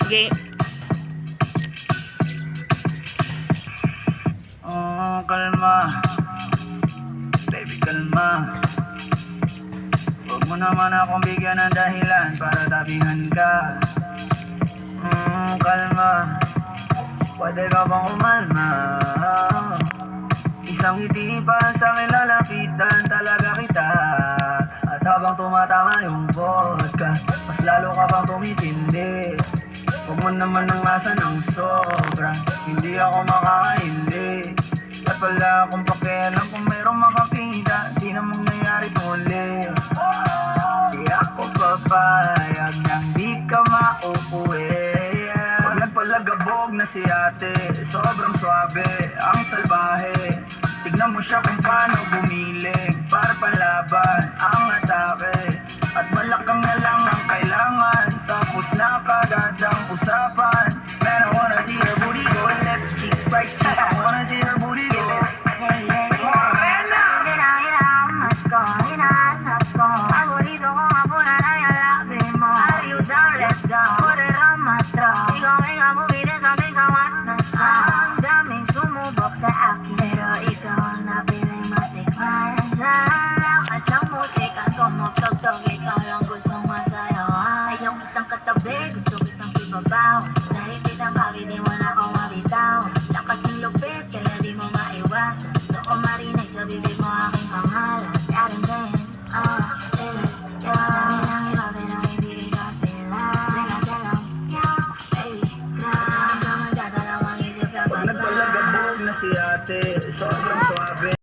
Sige. Oh, kalma. Baby, kalma. Huwag mo naman akong bigyan ng dahilan para tabingan ka. Kalma. Pwede ka bang umalma? Isang ngiti pa sa akin lalapitan talaga kita. At habang tumatama yung vodka, mas lalo ka pang tumitindi. Huwag mo naman ang asa ng sobra, hindi ako makakaindi. At wala akong pakialam kung mayroong makakita, di na mangyayari muli. Di ako papayag nang di ka mauuwi. Pag nagpalagabog na si ate, sobrang swabe, ang salbahe. Tignan mo siya kung paano bumiling, para palaban ang atake. At malakang na lang ang kailangan, tapos na kagad ang usapan.